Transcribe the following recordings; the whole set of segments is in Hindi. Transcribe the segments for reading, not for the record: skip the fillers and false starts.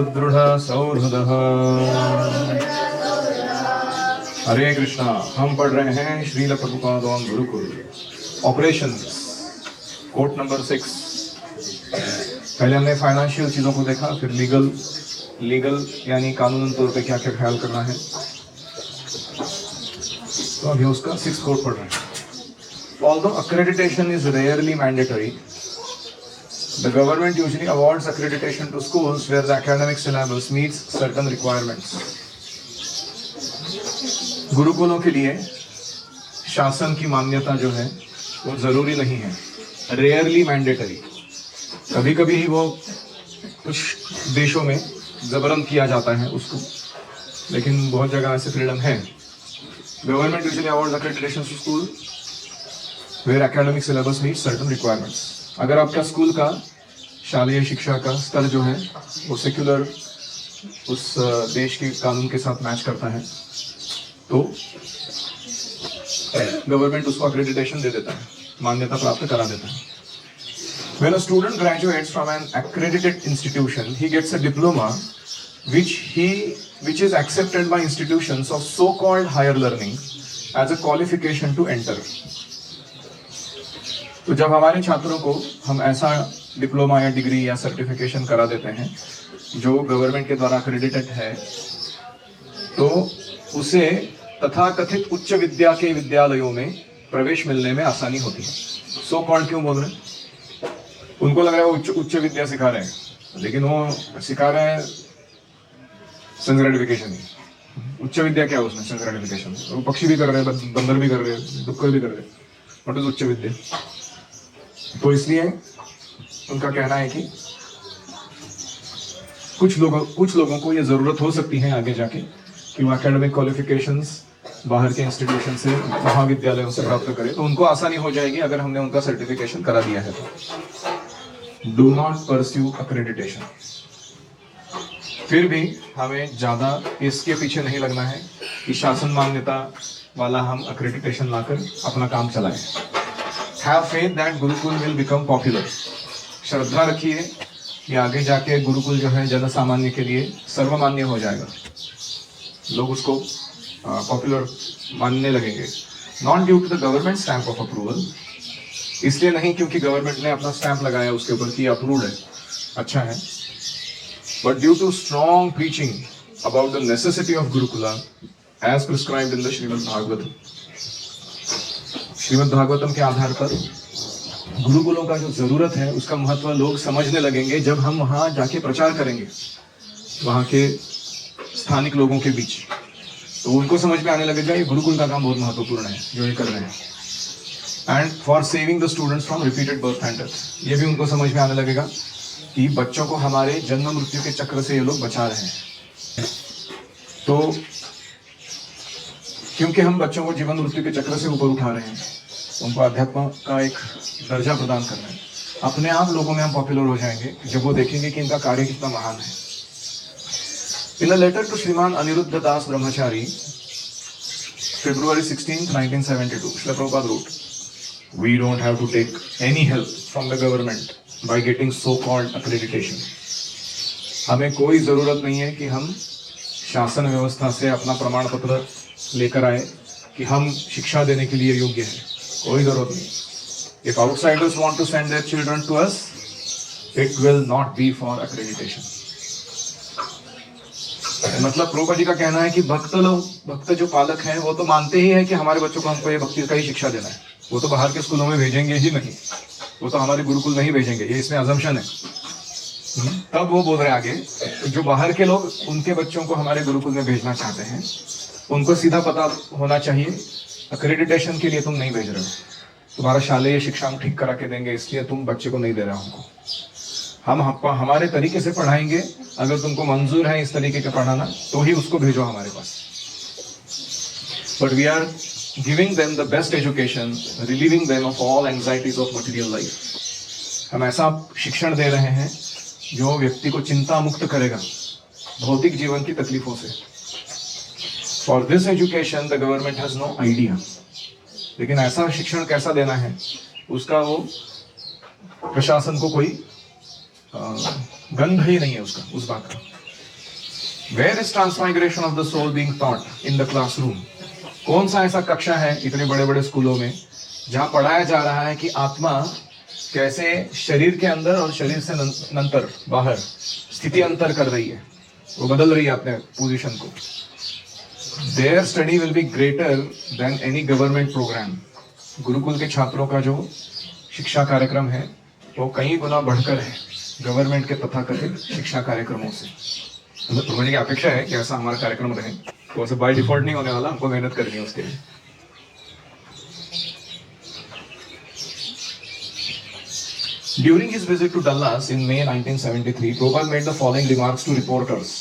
दृढ़ सौहृदः। हरे कृष्णा। हम पढ़ रहे हैं Srila Prabhupada on gurukul operations, quote number 6। पहले हमने फाइनेंशियल चीजों को देखा, फिर लीगल यानी कानूनी तौर पे क्या क्या ख्याल करना है। तो अभी उसका 6 कोट पढ़ रहे हैं। Although accreditation is rarely mandatory, the government usually awards accreditation to schools where the academic syllabus meets certain requirements. गुरुकुलों के लिए शासन की मान्यता जो है वो जरूरी नहीं है, रेयरली मैंडेटरी। कभी कभी ही वो कुछ देशों में जबरन किया जाता है उसको, लेकिन बहुत जगह ऐसे फ्रीडम है। Government usually awards accreditation to school where academic syllabus meets certain requirements. अगर आपका स्कूल का शालेय शिक्षा का स्तर जो है वो सेक्युलर उस देश के कानून के साथ मैच करता है तो गवर्नमेंट उसको accreditation दे देता है, मान्यता प्राप्त करा देता है। When a student graduates from an accredited institution, he gets a diploma which is accepted by institutions of so-called higher learning as a qualification to enter. तो जब हमारे छात्रों को हम ऐसा डिप्लोमा या डिग्री या सर्टिफिकेशन करा देते हैं जो गवर्नमेंट के द्वारा accredited है, तो उसे तथाकथित उच्च विद्या के विद्यालयों में प्रवेश मिलने में आसानी होती है। सो कॉल्ड क्यों बोल रहे हैं? उनको लग रहा है वो उच्च विद्या सिखा रहे हैं, लेकिन वो सिखा रहे हैं सेंस ग्रेटिफिकेशन ही। उच्च विद्या क्या है उसमें? Sense gratification. वो पक्षी भी कर रहे हैं, बंदर भी कर रहे हैं, डुक्कर भी कर रहे हैं, व्हाट इज उच्च विद्या? तो इसलिए उनका कहना है कि कुछ लोगों को ये जरूरत हो सकती है आगे जाके कि वो एकेडमिक क्वालिफिकेशंस बाहर के इंस्टीट्यूशन से, महाविद्यालयों से प्राप्त करें, तो उनको आसानी हो जाएगी अगर हमने उनका सर्टिफिकेशन करा दिया है तो। Do not pursue accreditation. फिर भी हमें ज्यादा इसके पीछे नहीं लगना है कि शासन मान्यता वाला हम अक्रेडिटेशन लाकर अपना काम चलाएं। Have faith that Gurukul will become popular. श्रद्धा रखिए कि आगे जाके गुरुकुल जो है जन सामान्य के लिए सर्वमान्य हो जाएगा, लोग उसको पॉपुलर मानने लगेंगे। Not due to the government stamp of approval, इसलिए नहीं क्योंकि गवर्नमेंट ने अपना स्टैंप लगाया उसके ऊपर कि अप्रूव्ड है, अच्छा है, but due to strong preaching about the necessity of gurukula as prescribed in the Shrimad Bhagavatam. Shrimad Bhagavatam के आधार पर गुरुकुलों का जो जरूरत है उसका महत्व लोग समझने लगेंगे जब हम वहां जाके प्रचार करेंगे वहां के स्थानिक लोगों के बीच, तो उनको समझ में आने लगेगा ये गुरुकुल का काम बहुत महत्वपूर्ण है जो ये कर रहे हैं। And for saving the students from repeated birth and death, ये भी उनको समझ में आने लगेगा कि बच्चों को हमारे जन्म मृत्यु के चक्र से ये लोग बचा रहे हैं। तो क्योंकि हम बच्चों को जीवन मृत्यु के चक्र से ऊपर उठा रहे हैं, उनको अध्यात्म का एक दर्जा प्रदान कर रहे हैं, अपने आप लोगों में हम पॉपुलर हो जाएंगे जब वो देखेंगे कि इनका कार्य कितना महान है। In a letter to Shriman Aniruddha Das Brahmachari, February 16, 1972, Srila Prabhupada wrote, "We don't have to take any help from the government by getting so-called accreditation." हमें कोई जरूरत नहीं है कि हम शासन व्यवस्था से अपना प्रमाण पत्र लेकर आए कि हम शिक्षा देने के लिए योग्य हैं, कोई जरूरत नहीं। If outsiders want to send their children to us, it will not be for accreditation. मतलब प्रभुपाद जी का कहना है कि भक्त जो पालक हैं वो तो मानते ही हैं कि हमारे बच्चों को हमको ये भक्ति का ही शिक्षा देना है, वो तो बाहर के स्कूलों में भेजेंगे ही नहीं, वो तो हमारे गुरुकुल में ही भेजेंगे, ये इसमें अजम्पशन है। तब वो बोल रहे हैं आगे, जो बाहर के लोग उनके बच्चों को हमारे गुरुकुल में भेजना चाहते हैं उनको सीधा पता होना चाहिए अक्रेडिटेशन के लिए तुम नहीं भेज रहे हो, तुम्हारा शालेय शिक्षा हम ठीक करा के देंगे इसलिए तुम बच्चे को नहीं दे रहे हो हमको, हम हमारे तरीके से पढ़ाएंगे, अगर तुमको मंजूर है इस तरीके का पढ़ाना तो ही उसको भेजो हमारे पास। But we are giving them the best education, relieving them of all anxieties of material life. हम ऐसा शिक्षण दे रहे हैं जो व्यक्ति को चिंता मुक्त करेगा भौतिक जीवन की तकलीफों से। For this education the government has no idea, लेकिन ऐसा शिक्षण कैसा देना है उसका वो प्रशासन को कोई गंध ही नहीं है उसका, उस बात का। Where is transmigration of the soul being taught in the classroom? कौन सा ऐसा कक्षा है इतने बड़े बड़े स्कूलों में जहां पढ़ाया जा रहा है कि आत्मा कैसे शरीर के अंदर और शरीर से नंतर बाहर स्थिति अंतर कर रही है, वो बदल रही है अपने पोजीशन को. Their study will be greater than any government program. Gurukul के छात्रों का जो शिक्षा कार्यक्रम है वो कई गुना बढ़कर है गवर्नमेंट के तथाकथित शिक्षा कार्यक्रमों से. प्रभु जी की अपेक्षा है कि ऐसा हमारा कार्यक्रम रहे, तो ऐसे बाय डिफॉल्ट नहीं होने वाला, हमको मेहनत करनी है उसके लिए. During his visit to Dallas in May 1973, Prabhupada made the following remarks to reporters.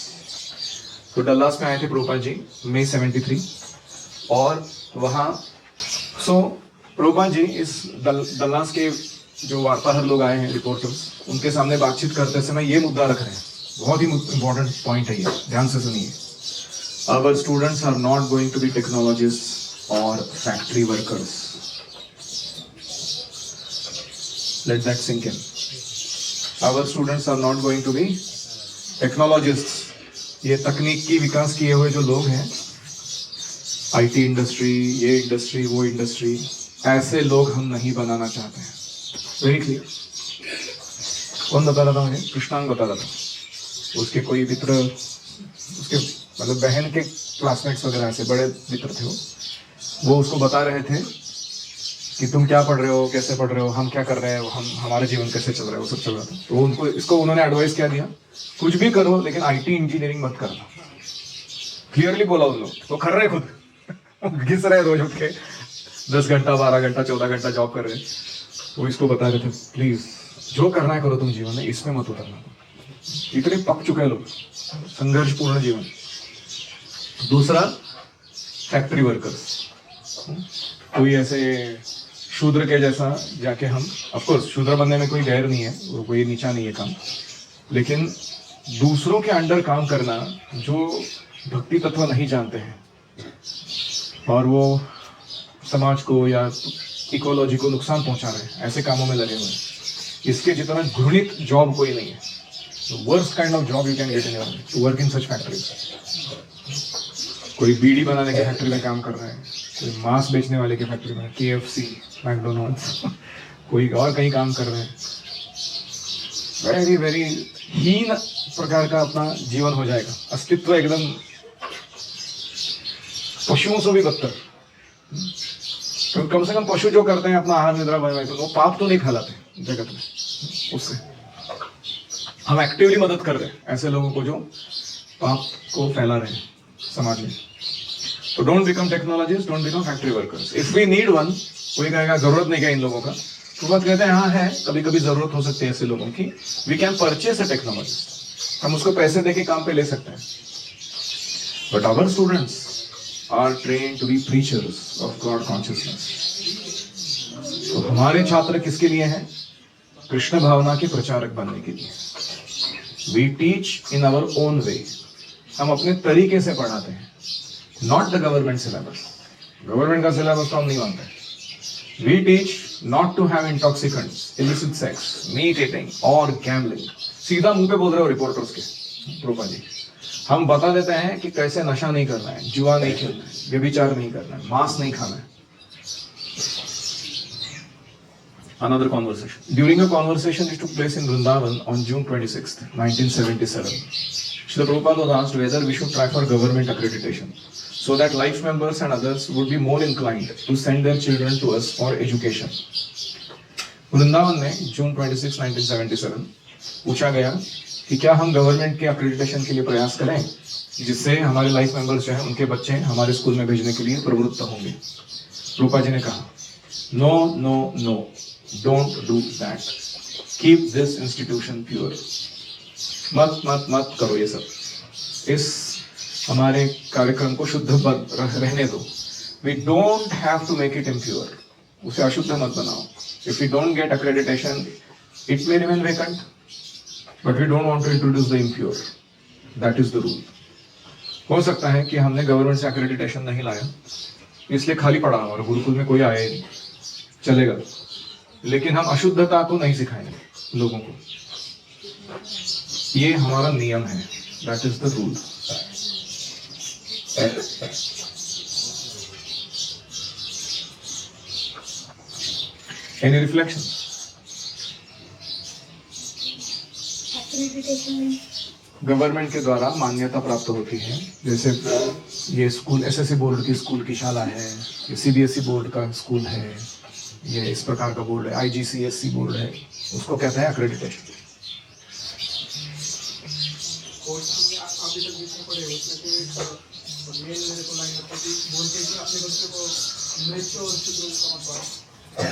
तो डल्लास में आए थे प्रभुपाद जी मई 73 और वहाँ प्रभुपाद जी इस डल्लास के जो वार्ताहर लोग आए हैं रिपोर्टर्स, उनके सामने बातचीत करते समय ये मुद्दा रख रहे हैं. बहुत ही इंपॉर्टेंट पॉइंट है ये, ध्यान से सुनिए. Our students are not going to be technologists or factory workers. Let that sink in. Our students are not going to be technologists. ये तकनीक की विकास किए हुए जो लोग हैं, आईटी इंडस्ट्री, ये इंडस्ट्री, वो इंडस्ट्री, ऐसे लोग हम नहीं बनाना चाहते हैं. Very clear. कौन बता रहा था मुझे? कृष्णांग बता रहा था. उसके कोई मित्र, उसके मतलब बहन के क्लासमेट्स वगैरह ऐसे बड़े मित्र थे, वो उसको बता रहे थे कि तुम क्या पढ़ रहे हो, कैसे पढ़ रहे हो, हम क्या कर रहे हैं, हमारा जीवन कैसे चल रहा है, वो सब चल रहा था. तो उन्होंने एडवाइस क्या दिया, कुछ भी करो लेकिन आईटी इंजीनियरिंग मत करना. क्लियरली बोला उन लोग. वो कर रहे खुद घिस रहे रोज उठ के 10 घंटा 12 घंटा 14 घंटा जॉब कर रहे हैं. वो इसको बता रहे थे प्लीज जो करना है करो तुम जीवन में, इसमें मत उतरना. इतने पक चुके हैं लोग, संघर्षपूर्ण जीवन. दूसरा, फैक्ट्री वर्कर्स. कोई ऐसे शूद्र के जैसा जाके हम, ऑफकोर्स शूद्र बनने में कोई गैर नहीं है, वो कोई नीचा नहीं है काम, लेकिन दूसरों के अंडर काम करना जो भक्ति तत्व नहीं जानते हैं और वो समाज को या इकोलॉजी को नुकसान पहुंचा रहे हैं, ऐसे कामों में लगे हुए हैं, इसके जितना घृणित जॉब कोई नहीं है. Worst kind of job you can get in your life, to work in such factories. कोई बीड़ी बनाने की फैक्ट्री में काम कर रहा है, कोई मांस बेचने वाले की फैक्ट्री में, KFC, मैकडोनल्ड्स, कोई और कहीं काम कर रहे हैं. वेरी वेरी हीन प्रकार का अपना जीवन हो जाएगा. अस्तित्व एकदम पशुओं से भी बदतर. तो कम से कम पशु जो करते हैं अपना आहार निद्रा भय, तो वो पाप तो नहीं फैलाते जगत में. उससे हम एक्टिवली मदद कर रहे हैं ऐसे लोगों को जो पाप को फैला रहे हैं समाज में. तो don't become technologist, don't become factory workers. If we need one, कोई कहेगा जरूरत नहीं क्या इन लोगों का, तो बात कहते हैं हाँ है, कभी कभी जरूरत हो सकती है ऐसे लोगों की. We can purchase a technologist, हम उसको पैसे देके काम पे ले सकते हैं. But our students are train to be preachers of God consciousness. तो हमारे छात्र किसके लिए हैं? कृष्ण भावना के प्रचारक बनने के लिए. We teach in our own way, हम अपने तरीके से पढ़ाते हैं, not the government syllabus. Government का सिलेबस तो हम नहीं मानते. We teach not to have intoxicants, illicit sex, meat eating और गैम्बलिंग. सीधा मुंह पे बोल रहे हो रिपोर्टर्स के रूपा जी. हम बता देते हैं कि कैसे नशा नहीं करना है, जुआ नहीं खेलना है, व्यभिचार नहीं करना है, मांस नहीं खाना है. Another conversation. During a conversation which took place in Vrindavan on June 26th, 1977, Srila Prabhupada was asked whether we should try for government accreditation so that life members and others would be more inclined to send their children to us for education. Vrindavan में जून 26, 1977 पूछा गया कि क्या हम गवर्नमेंट के accreditation के लिए प्रयास करें जिससे हमारे लाइफ मेंबर्स जो हैं उनके बच्चे हमारे स्कूल में भेजने के लिए प्रवृत्त होंगे. रूपा जी ने कहा no no no, don't do that, keep this institution pure. मत मत मत करो ये सब, इस हमारे कार्यक्रम को शुद्ध रहने दो. We don't have to make it impure, उसे अशुद्ध मत बनाओ. If we don't get accreditation it may remain vacant, but we don't want to introduce the impure. That is the rule. हो सकता है कि हमने गवर्नमेंट से अक्रेडिटेशन नहीं लाया इसलिए खाली पड़ा और गुरुकुल में कोई आए नहीं, चलेगा, लेकिन हम अशुद्धता को नहीं सिखाएंगे लोगों को. ये हमारा नियम है. That is the rule. Any reflections? Government के द्वारा मान्यता प्राप्त होती है, जैसे ये स्कूल एसएससी बोर्ड की स्कूल की शाला है, ये सीबीएसई बोर्ड का स्कूल है, ये इस प्रकार का बोर्ड है, आईजीसीएसई बोर्ड है, उसको कहते हैं एक्रेडिटेशन।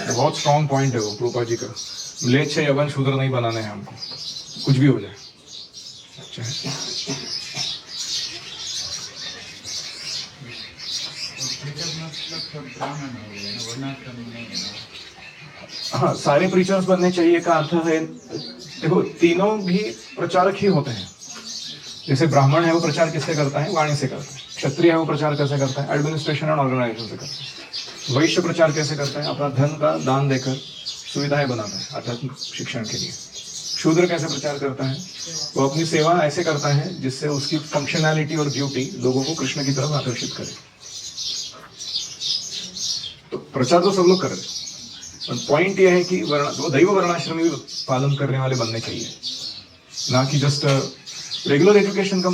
बहुत स्ट्रॉन्ग पॉइंट है वो प्रोपा जी का। म्लेच्छ यवन शूद्र नहीं बनाने हैं हमको, कुछ भी हो जाए। अच्छा है। हाँ, सारे प्रीचर्स बनने चाहिए का अर्थ है, देखो तीनों भी प्रचारक ही होते हैं। जैसे ब्राह्मण है वो प्रचार किससे करता है? वाणी से करता है। क्षत्रिय है वो प्रचार कैसे करता है? एडमिनिस्ट्रेशन एंड ऑर्गेनाइजेशन से करता है। वैश्य प्रचार कैसे करता है? अपना धन का दान देकर सुविधाएं बनाता है आध्यात्मिक शिक्षण के लिए। शूद्र कैसे प्रचार करता है? वो अपनी सेवा ऐसे करता है जिससे उसकी फंक्शनैलिटी और ड्यूटी लोगों को कृष्ण की तरफ आकर्षित करे। तो प्रचार तो सब लोग कर रहे हैं, पर पॉइंट ये है कि वो दैव वर्णाश्रमी पालन करने वाले बनने चाहिए, ना कि जस्ट रेगुलर एजुकेशन का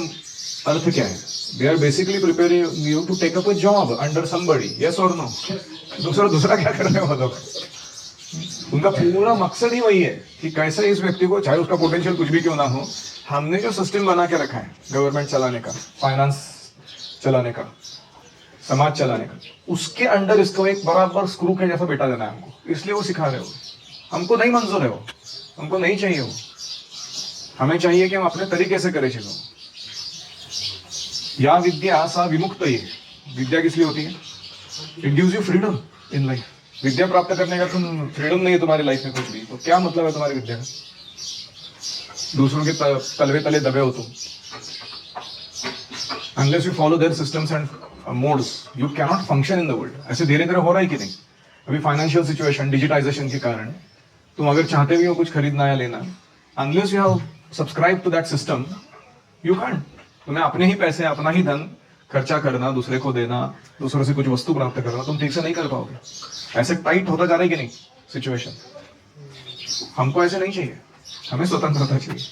अर्थ क्या है? They are basically preparing you to take up a job under somebody, yes और नो? दूसरा क्या कर रहे हो लोग? उनका पूरा मकसद ही वही है कि कैसे इस व्यक्ति को, चाहे उसका पोटेंशियल कुछ भी क्यों ना हो, हमने जो सिस्टम बना के रखा है गवर्नमेंट चलाने का, फाइनेंस चलाने का, समाज चलाने का, उसके अंडर इसको एक बराबर स्क्रू के जैसा बेटा देना है हमको। इसलिए वो सिखा रहे हो। हमको नहीं मंजूर है वो, हमको नहीं चाहिए वो। हमें चाहिए कि हम अपने तरीके से करें चीजों। या विद्या सा विमुक्त ये विद्या किस लिए होती है? It gives you freedom in life. विद्या प्राप्त करने का तुम फ्रीडम नहीं है तुम्हारी लाइफ में कुछ भी, तो क्या मतलब है तुम्हारी विद्या का? दूसरों के तलवे तले दबे हो तुम। Unless you follow their systems and modes you cannot function in the world. ऐसे धीरे धीरे हो रहा है कि नहीं? अभी फाइनेंशियल सिचुएशन, डिजिटाइजेशन के कारण तुम अगर चाहते भी हो कुछ खरीदना या लेना, unless you have subscribe to that system, you can't. तुम्हें अपने ही पैसे, अपना ही धन खर्चा करना, दूसरे को देना, दूसरों से कुछ वस्तु प्राप्त करना, तुम ठीक से नहीं कर पाओगे। ऐसे टाइट होता जा रहा है कि नहीं सिचुएशन? हमको ऐसे नहीं चाहिए, हमें स्वतंत्रता चाहिए।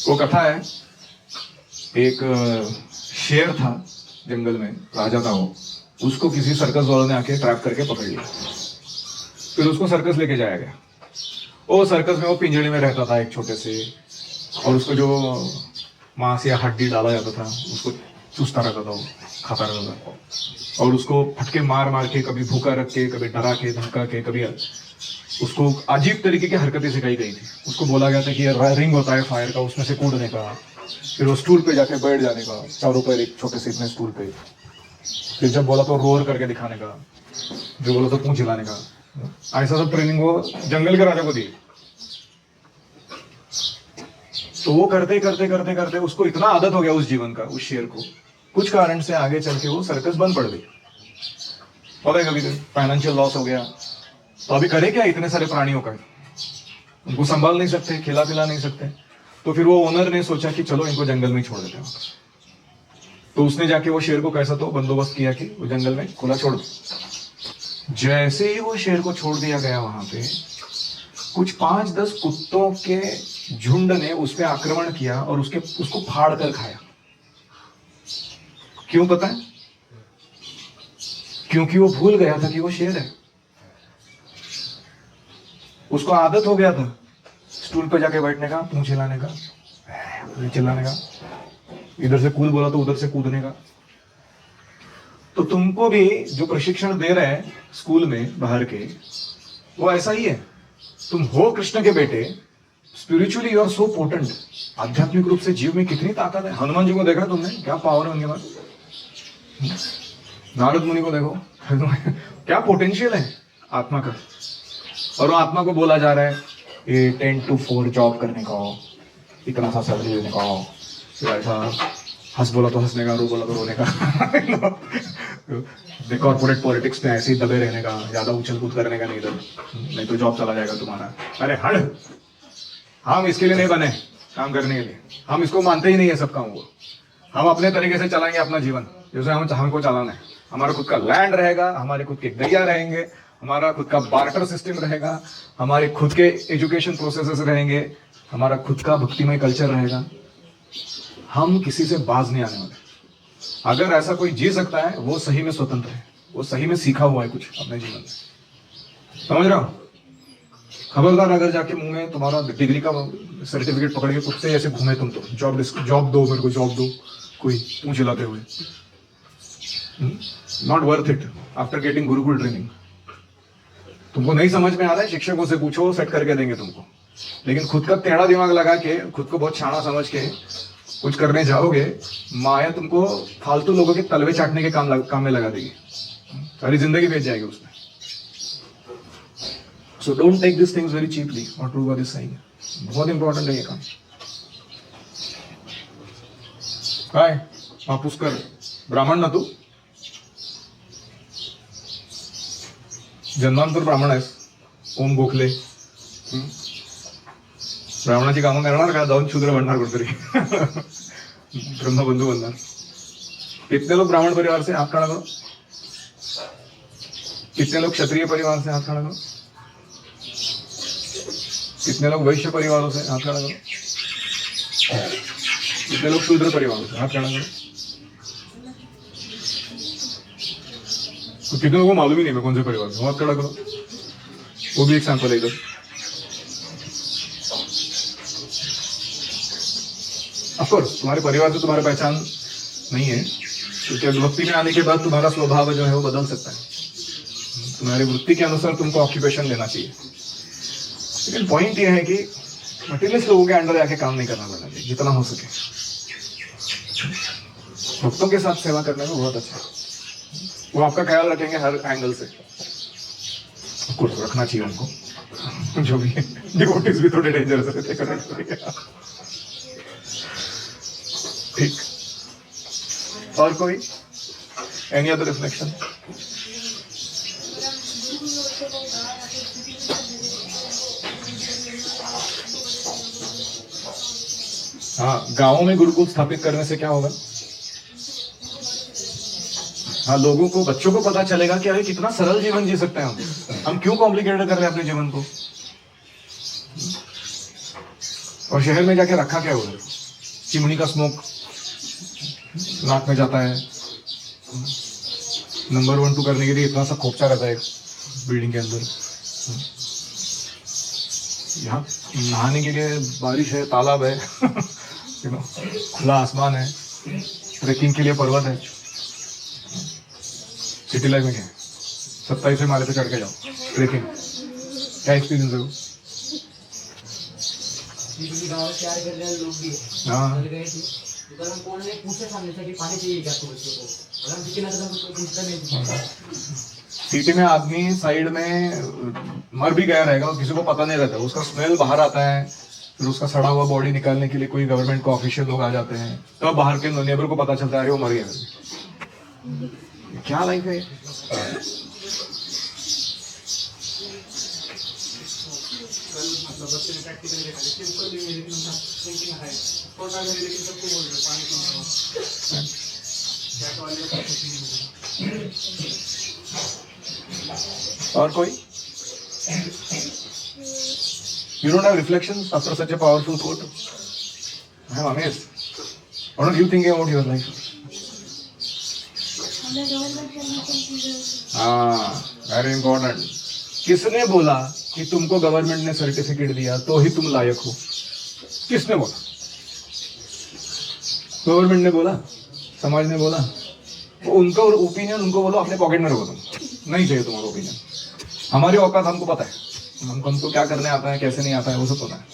वो कथा है, एक शेर था जंगल में, राजा था वो। उसको किसी सर्कस वालों ने आके ट्रैप करके पकड़ लिया। फिर उसको सर्कस लेके जाया गया। वो सर्कस में वो पिंजड़े में रहता था एक छोटे से, और उसको जो मांस या हड्डी डाला जाता था उसको चूसता रहता था, वो खाता रहता था। और उसको फटके मार मार के, कभी भूखा रख के, कभी डरा के, धमका के, कभी उसको अजीब तरीके की हरकतें सिखाई गई थी। उसको बोला गया था कि ये रिंग होता है फायर का, उसमें से कूदने का, फिर वो स्टूल पे जाके बैठ जाने का, चारों पैर एक छोटे से इतने स्टूल पे, फिर जब बोला तो रोर करके दिखाने का, जो बोला तो पूंछ हिलाने का। ऐसा सब ट्रेनिंग वो जंगल के राजा को दी। तो वो करते करते करते करते उसको इतना आदत हो गया उस जीवन का, उस शेर को, कुछ कारण से आगे चल के वो सर्कस बंद पड़ गई। और कभी फाइनेंशियल लॉस हो गया, तो अभी करे क्या इतने सारे प्राणियों का? उनको संभाल नहीं सकते, खिला पिला नहीं सकते। तो फिर वो ओनर ने सोचा कि चलो इनको जंगल में छोड़ देते हैं। तो उसने जाके वो शेर को कैसा तो बंदोबस्त किया कि वो जंगल में खुला छोड़ दो। जैसे ही वो शेर को छोड़ दिया गया, वहां पे कुछ 5-10 कुत्तों के झुंड ने उस पर आक्रमण किया और उसको फाड़ कर खाया। क्यों पता है? क्योंकि वो भूल गया था कि वो शेर है। उसको आदत हो गया था स्टूल पे जाके बैठने का, पूंछ हिलाने का, चिल्लाने का, इधर से कूद बोला तो उधर से कूदने का। तो तुमको भी जो प्रशिक्षण दे रहे हैं स्कूल में बाहर के, वो ऐसा ही है। तुम हो कृष्ण के बेटे, spiritually you are so potent. आध्यात्मिक रूप से जीव में कितनी ताकत है। हनुमान जी को देखा तुमने, क्या पावर है उनके पास? नारद मुनि को देखो, क्या पोटेंशियल है आत्मा का। और वो आत्मा को बोला जा रहा है ये 10 to 4 जॉब करने का, इतना सा सैलरी लेने का, फिर ऐसा हंस बोला तो हंसने का, रो बोला तो रोने का। कॉर्पोरेट पॉलिटिक्स में ऐसे ही दबे रहने का, ज्यादा उछल कूद करने का नहीं, इधर नहीं तो जॉब चला जाएगा तुम्हारा। अरे हट, हम इसके लिए नहीं बने। काम करने के लिए। हम इसको मानते ही नहीं है सब काम को। हम अपने तरीके से चलाएंगे अपना जीवन जैसे हमको चलाना है। हमारा खुद का लैंड रहेगा, हमारे खुद के गैया रहेंगे, हमारा खुद का बार्टर सिस्टम रहेगा, हमारे खुद के एजुकेशन प्रोसेसेस रहेंगे, हमारा खुद का भक्तिमय कल्चर रहेगा। हम किसी से बाज नहीं आने वाले। अगर ऐसा कोई जी सकता है वो सही में स्वतंत्र है, वो सही में सीखा हुआ है कुछ अपने जीवन में। समझ रहा हूँ? खबरदार अगर जाके मुंह में तुम्हारा डिग्री का सर्टिफिकेट पकड़ के कुत्ते ऐसे घूमे तुम तो जॉब दो मेरे को, जॉब दो, कोई पूंछ हिलाते हुए, not worth it after getting Gurukul training. तुमको नहीं समझ में आ रहा है, शिक्षकों से पूछो, सेट करके देंगे तुमको। लेकिन खुद का टेढ़ा दिमाग लगा के, खुद को बहुत शाना समझ के कुछ करने जाओगे, माया तुमको फालतू लोगों के तलवे चाटने के काम में लगा देगी, सारी जिंदगी बेच जाएगी उसमें। So don't take this things very cheaply, और ट्रू वर इज सेइंग, बहुत इंपॉर्टेंट है ये काम। काय पुष्कर ब्राह्मण ना तू, जन्मांतर ब्राह्मण आहेस, ओम गोखले। ब्राह्मणाची कामं करणार का, जाऊन शूद्र बनणार कुठेतरी ब्रह्मबंधू बनणार। कितने लोग ब्राह्मण परिवार से, हाथ खड़ा करो। कितने लोग क्षत्रिय परिवार से, हाथ खड़ा करो। कितने लोग वैश्य परिवारों से, हाथ खड़ा करो। कितने लोग शूद्र परिवारों से, हाथ खड़ा करो। तो कितने लोगों को मालूम ही नहीं मैं कौन से परिवार से, हाथ खड़ा करो। वो भी एक सैंपल है इधर। ऑफकोर्स तुम्हारे परिवार से तुम्हारी पहचान नहीं है, क्योंकि भक्ति में आने के बाद तुम्हारा स्वभाव जो है वो बदल सकता है। तुम्हारी वृत्ति के अनुसार तुमको ऑक्यूपेशन लेना चाहिए। लेकिन पॉइंट ये है कि मटेरियलिस्ट लोगों के अंडर जाके काम नहीं करना पड़ना चाहिए जितना हो सके। भक्तों के साथ सेवा करने में बहुत अच्छा है, वो आपका ख्याल रखेंगे हर एंगल से। कुछ रखना चाहिए उनको, जो भी डिवोटीज भी थोड़े डेंजरस रहते हैं। ठीक, और कोई एनी अदर रिफ्लेक्शन? हाँ, गांवों में गुरुकुल स्थापित करने से क्या होगा? हाँ, लोगों को, बच्चों को पता चलेगा कि अरे कितना सरल जीवन जी सकते हैं हम क्यों कॉम्प्लिकेटेड कर रहे हैं अपने जीवन को। और शहर में जाके रखा क्या हुआ, चिमनी का स्मोक नाक में जाता है, नंबर 1 2 करने के लिए इतना सा खोपचा रहता है बिल्डिंग के अंदर। यहाँ नहाने के लिए बारिश है, तालाब है खुला आसमान है, ट्रेकिंग के लिए पर्वत है। सिटी लाइफ में क्या है, 27वें माले पे चढ़ के जाओ ट्रेकिंग, क्या एक्सपीरियंस है वो? हाँ, सिटी में आदमी साइड में मर भी गया रहेगा, किसी को पता नहीं रहता, उसका स्मेल बाहर आता है, फिर उसका सड़ा हुआ बॉडी निकालने के लिए कोई गवर्नमेंट का ऑफिशियल लोग आ जाते हैं, तब तो बाहर के नेबर को पता चलता है वो मर गया। क्या लाइफ है? और कोई? You don't have reflections after such a powerful quote? I am amazed. What are you thinking about your life? हाँ, वेरी इंपॉर्टेंट। किसने बोला कि तुमको गवर्नमेंट ने सर्टिफिकेट दिया तो ही तुम लायक हो? किसने बोला? गवर्नमेंट ने बोला, समाज ने बोला? वो उनका ओपिनियन उनको बोलो, अपने पॉकेट में रखो। तुम नहीं चाहिए तुम्हारा ओपिनियन। हमारी औकात हमको पता है, हमको क्या करने आता है, कैसे नहीं आता है, वो सब पता है।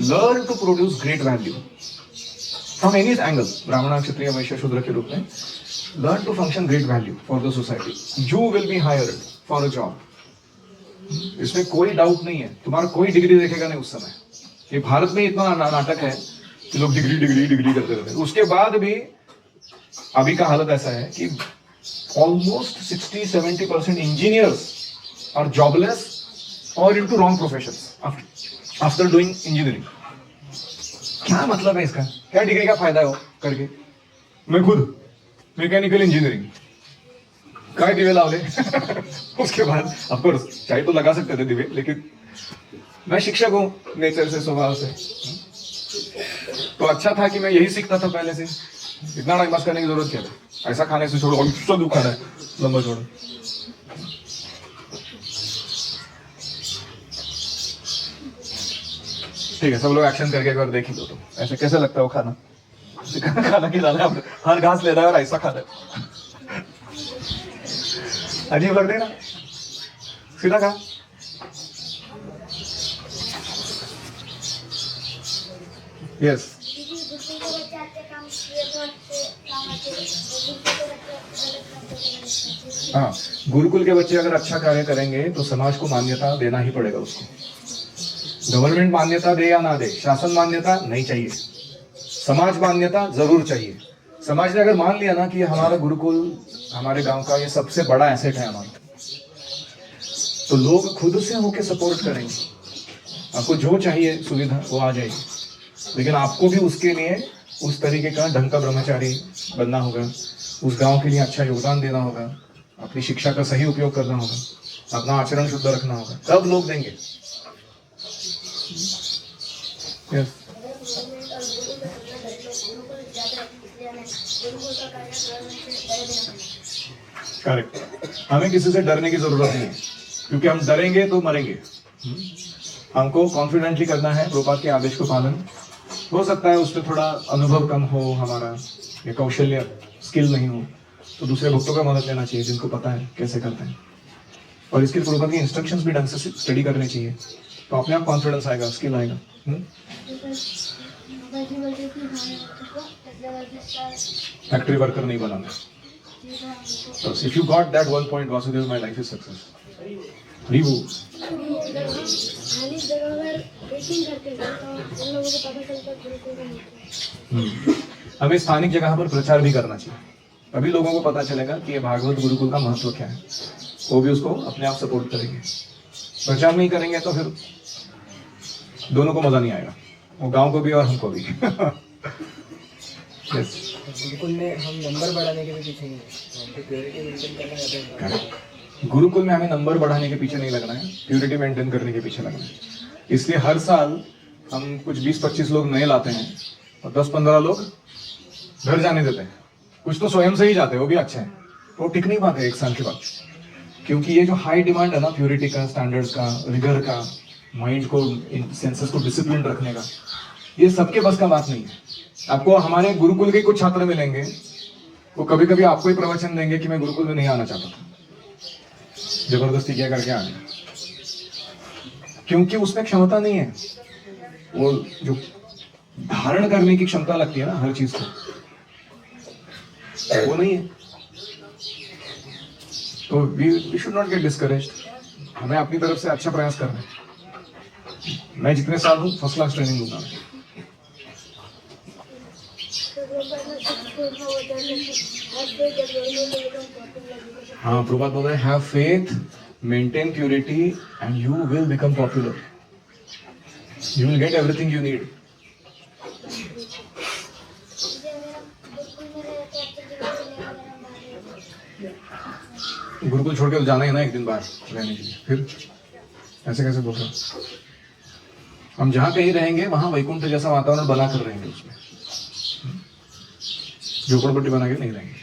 Learn to produce great value from any angle, ब्राह्मण, क्षत्रिय, वैश्य, शूद्र के रूप में। Learn to function great value for the society. You will be hired for a job, इसमें कोई डाउट नहीं है। तुम्हारा कोई डिग्री देखेगा नहीं उस समय। ये भारत में इतना नाटक है कि लोग डिग्री डिग्री डिग्री करते रहते हैं, उसके बाद भी अभी का हालत ऐसा है कि ऑलमोस्ट 60-70% इंजीनियर्स आर जॉबलेस और into wrong professions after doing engineering. क्या मतलब है इसका? क्या डिग्री का फायदा है वो करके? मैं खुद मैकेनिकल इंजीनियरिंग काय दिवे लावले उसके बाद ऑफकोर्स चाहे तो लगा सकते थे दिवे, लेकिन मैं शिक्षक हूँ नेचर से, स्वभाव से। तो अच्छा था कि मैं यही सीखता था पहले से। इतना टाइम पास करने की जरूरत क्या है? ऐसा खाने से छोड़ो, सब दुख खाना है लंबा छोड़ो। ठीक है, सब लोग एक्शन करके एक बार देख ही लो। तो ऐसे कैसे लगता है वो खाना? खाना खिलाना है, हर घास ले रहा है और ऐसा खा रहा है। अजीब लग रही ना? सीधा खा। यस, हाँ, गुरुकुल के बच्चे अगर अच्छा कार्य करेंगे तो समाज को मान्यता देना ही पड़ेगा उसको। गवर्नमेंट मान्यता दे या ना दे, शासन मान्यता नहीं चाहिए, समाज मान्यता जरूर चाहिए। समाज ने अगर मान लिया ना कि हमारा गुरुकुल हमारे गांव का ये सबसे बड़ा एसेट है हमारा, तो लोग खुद से होके सपोर्ट करेंगे। आपको जो चाहिए सुविधा वो आ जाएगी, लेकिन आपको भी उसके लिए उस तरीके का ढंग का ब्रह्मचारी बनना होगा, उस गांव के लिए अच्छा योगदान देना होगा, अपनी शिक्षा का सही उपयोग करना होगा, अपना आचरण शुद्ध रखना होगा, तब लोग देंगे। yes. करेक्ट, हमें किसी से डरने की जरूरत नहीं है, क्योंकि हम डरेंगे तो मरेंगे। हमको कॉन्फिडेंटली करना है प्रभुपाद के आदेश को पालन। हो सकता है उसमें थोड़ा अनुभव कम हो हमारा, या कौशल्य स्किल नहीं हो, तो दूसरे भक्तों का मदद लेना चाहिए जिनको पता है कैसे करते हैं, और इसके लिए प्रभुपाद की इंस्ट्रक्शंस भी ढंग से स्टडी करनी चाहिए, तो अपने आप कॉन्फिडेंस आएगा, स्किल आएगा। फैक्ट्री वर्कर नहीं बनाना। If you got that one point, Vasudev, my life is success. रिवू हमें स्थानिक जगह पर प्रचार भी करना चाहिए, तभी लोगों को पता चलेगा कि ये भागवत गुरुकुल का महत्व क्या है, वो भी उसको अपने आप सपोर्ट करेंगे। प्रचार नहीं करेंगे तो फिर दोनों को मजा नहीं आएगा, वो गांव को भी और हमको भी। yes. गुरुकुल में हम नंबर बढ़ाने के भी पीछे नहीं है, प्योरिटी मेंटेन करना है। गुरुकुल में हमें नंबर बढ़ाने के पीछे नहीं लगना है, प्योरिटी मेंटेन करने के पीछे लगना है। इसलिए हर साल हम कुछ 20-25 लोग नए लाते हैं और 10-15 लोग घर जाने देते हैं। कुछ तो स्वयं से ही जाते हैं, वो भी अच्छे हैं, वो टिक नहीं पाते एक साल के बाद, क्योंकि ये जो हाई डिमांड है ना प्योरिटी का, स्टैंडर्ड्स का, रिगर का, माइंड को, सेंसेस को डिसिप्लिन रखने का, ये सबके बस का बात नहीं है। आपको हमारे गुरुकुल के कुछ छात्र मिलेंगे, वो कभी कभी आपको ही प्रवचन देंगे कि मैं गुरुकुल में नहीं आना चाहता था, जबरदस्ती क्या करके आ गया, क्योंकि उसमें क्षमता नहीं है। वो जो धारण करने की क्षमता लगती है ना हर चीज को, वो नहीं है। तो we should not get discouraged, हमें अपनी तरफ से अच्छा प्रयास करना है। मैं जितने साल हूँ फर्स्ट क्लास ट्रेनिंग दूंगा। हाँ, प्रभुपाद बोल रहे हैं, have faith, maintain purity and you will become popular, you will get everything you need. Gurukul छोड़ के तो जाना है ना एक दिन बाहर रहने के लिए, फिर ऐसे कैसे बोल रहे हैं? हम जहाँ कहीं रहेंगे वहां वैकुंठ जैसा वातावरण बना कर रहेंगे, उसमें झोपड़पट्टी बना के नहीं रहेंगे।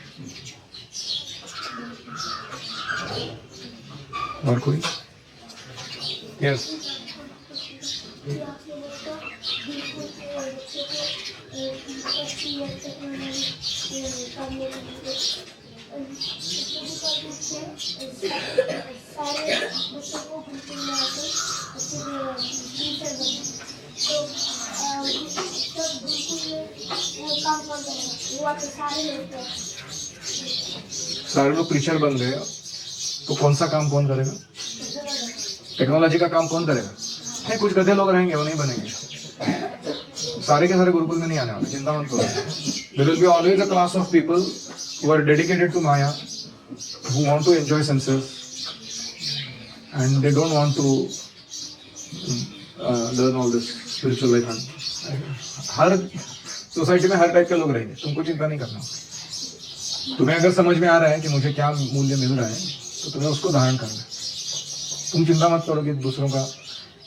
और कोई? यस। सारे लोग प्रीचर बन गए, तो कौन सा काम कौन करेगा? टेक्नोलॉजी का काम कौन करेगा? नहीं, कुछ गधे लोग रहेंगे, वो नहीं बनेंगे। सारे के सारे गुरुकुल में नहीं आने वाले, चिंता मत करो। There will be always a class of people who are dedicated to Maya, who want to enjoy senses, and they don't want to learn all this spiritual life her society में हर टाइप के लोग रहेंगे, तुमको चिंता नहीं करना। तुम्हें अगर समझ में आ रहा है कि मुझे क्या मूल्य मिल रहा है तो तुम्हें उसको धारण करना है। तुम चिंता मत करो कि दूसरों का।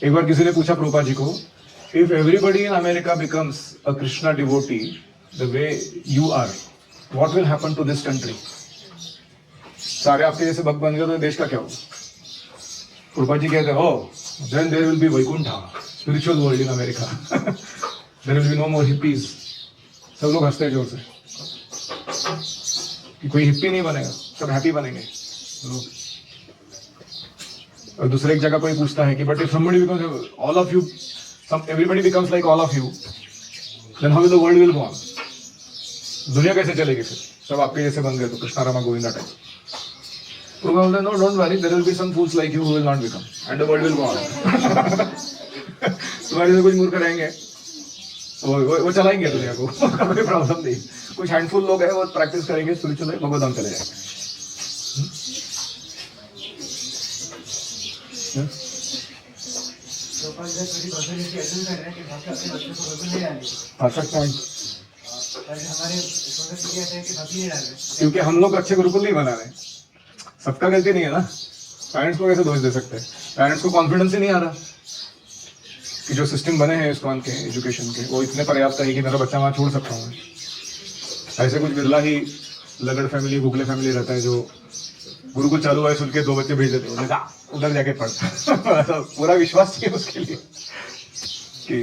एक बार किसी ने पूछा प्रभुपाद जी को, if everybody in America becomes a Krishna devotee the way you are, what will happen to this country? सारे आपके जैसे भक्त बन गए तो देश का क्या होगा? प्रभुपाद जी कहते हो, then there will be Vaikuntha, spiritual world in America, there will be no more hippies. सब लोग हंसते हैं जोर से कि कोई हिप्पी नहीं बनेगा, सब हैप्पी बनेंगे लोग। और दूसरे एक जगह कोई पूछता है कि but if somebody becomes all of you, everybody becomes like all of you, then how will the world will go on? दुनिया कैसे चलेगी फिर? सब आपके जैसे बन गए तो Krishna Rama Govinda type. Probably no, don't worry. There will be some fools like you who will not become, and the world will go on. तुम्हारे से कुछ मूर्ख रहेंगे, वो चलाएंगे दुनिया को, कोई प्रॉब्लम नहीं। कुछ हैंडफुल लोग हैं वो प्रैक्टिस करेंगे, स्पिरिचुअल है, भगवत धाम चले जाएंगे। Perfect point. क्योंकि हम लोग अच्छे गुरुकुल नहीं बना रहे, सबका गलती नहीं है ना। पेरेंट्स को कैसे दोष दे सकते हैं? पेरेंट्स को कॉन्फिडेंस ही नहीं आ रहा कि जो सिस्टम बने हैं इस्कॉन के एजुकेशन के वो इतने पर्याप्त है कि मेरा बच्चा वहाँ छोड़ सकता हूँ। ऐसे कुछ बिरला ही लगड़ फैमिली, भूखले फैमिली रहता है जो गुरुकुल चालू है सुन के 2 बच्चे भेज देते हैं, उधर जाके पढ़ता। पूरा विश्वास चाहिए उसके लिए कि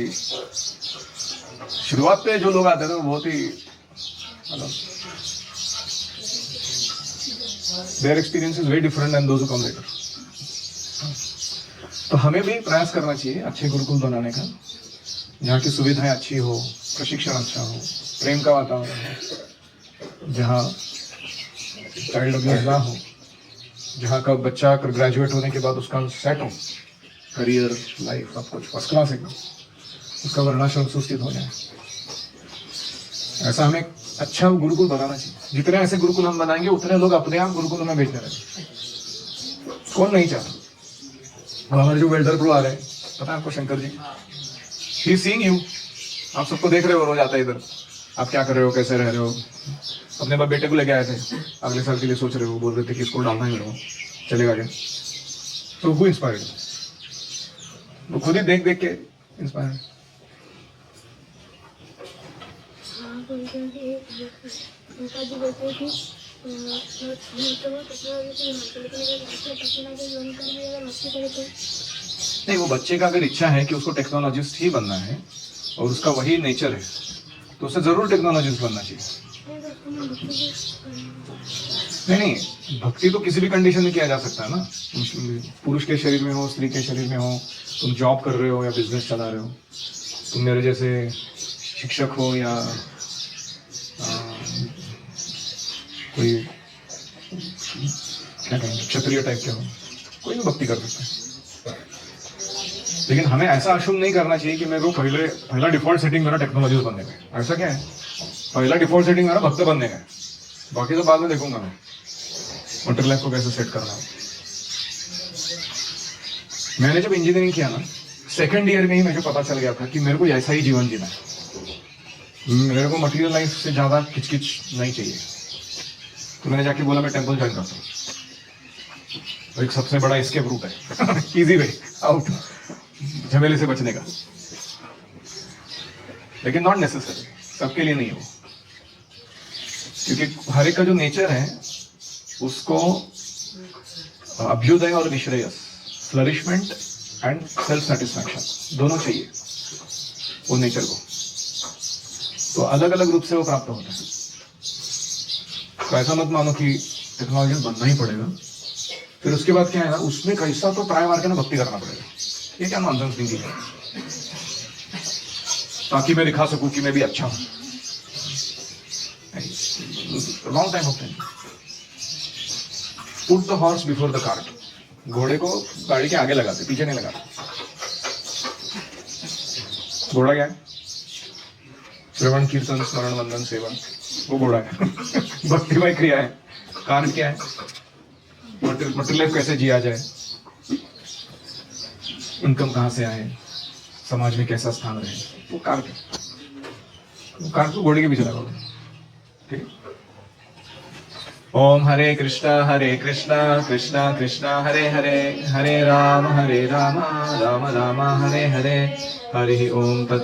शुरुआत पे जो लोग आते थे वो बहुत ही मतलब their experience is very different than those who come later. तो हमें भी प्रयास करना चाहिए अच्छे गुरुकुल बनाने का, जहाँ की सुविधाएं अच्छी हो, प्रशिक्षण अच्छा हो, प्रेम का वातावरण हो, जहाँ चाइल्ड अब्यूज ना हो, जहाँ का बच्चा ग्रेजुएट होने के बाद उसका सेट हो, करियर लाइफ सब कुछ फर्स्ट क्लास एकदम, उसका वर्णाश्रम सुस्थित हो जाए। ऐसा हमें अच्छा गुरुकुल बनाना चाहिए। जितने ऐसे गुरुकुल हम बनाएंगे उतने लोग अपने आप गुरुकुलों में भेजने लगे। कौन नहीं चाहता? अब हमारे जो वेल्डर प्रो आ रहे हैं, पता है आपको Shankar ji, he seeing you, आप सबको देख रहे हो, रोज आता है इधर, आप क्या कर रहे हो, कैसे रह रहे हो। अपने बेटे को लेके आए थे, अगले साल के लिए सोच रहे हो, बोल रहे थे कि इसको डालना है मेरे को, चलेगा क्या? तो हु इंस्पायर्ड? वो खुद ही देख देख के इंस्पायर्ड। नहीं, वो बच्चे का अगर इच्छा है कि उसको टेक्नोलॉजिस्ट ही बनना है और उसका वही नेचर है तो उसे जरूर टेक्नोलॉजिस्ट बनना चाहिए। नहीं, भक्ति तो किसी भी कंडीशन में किया जा सकता है ना। पुरुष के शरीर में हो, स्त्री के शरीर में हो, तुम जॉब कर रहे हो या बिजनेस चला रहे हो, तुम मेरे जैसे शिक्षक हो या कोई क्या कहेंगे क्षत्रिय टाइप के हो, कोई भी भक्ति कर सकता है। लेकिन हमें ऐसा अशुभ नहीं करना चाहिए कि मेरे को पहला डिफॉल्ट सेटिंग मेरा टेक्नोलॉजिस्ट बनने का है। ऐसा क्या है? पहला डिफॉल्ट सेटिंग मेरा भक्त बनने का है, बाकी तो बाद में देखूंगा मैं मटेरियल लाइफ को कैसे सेट करना है। मैंने जब इंजीनियरिंग किया ना, 2nd ईयर में ही मुझे पता चल गया था कि मेरे को ऐसा ही जीवन जीना है। मेरे को मटेरियल लाइफ से ज्यादा किचकिच नहीं चाहिए। तो मैंने जाके बोला मैं टेंपल ज्वाइन करता हूँ, एक सबसे बड़ा एस्केप रूट है, इजी वे आउट झमेले से बचने का। लेकिन नॉट नेसेसरी, सबके लिए नहीं हो, क्योंकि हर एक का जो नेचर है उसको अभ्युदय और निश्रेयस, फ्लरिशमेंट एंड सेल्फ सेटिस्फैक्शन दोनों चाहिए वो नेचर को। तो अलग अलग रूप से वो प्राप्त होता है। तो ऐसा मत मानो कि टेक्नोलॉजी बनना ही पड़ेगा, फिर उसके बाद क्या है ना, उसमें कैसा तो ट्राई मार के ना भक्ति करना पड़ेगा। ये क्या नॉनसेंस थिंकिंग है? ताकि मैं दिखा सकूं कि मैं भी अच्छा हूं। Wrong time of thinking. Put the horse before the cart. घोड़े को गाड़ी के आगे लगाते, पीछे नहीं लगाते। घोड़ा क्या है? श्रवण कीर्तन स्मरण वंदन सेवा, वो घोड़ा है। भक्तिमय क्रिया है। कार्ट क्या है? मटेरियल लाइफ कैसे जिया जाए, इनकम कहाँ से आए, समाज में कैसा स्थान रहे, वो काट को घोड़े के पीछे लगा दो। ठीक है। ओम हरे कृष्णा कृष्णा कृष्णा हरे हरे, हरे राम राम राम हरे हरे, हरि ओम तत्सत्।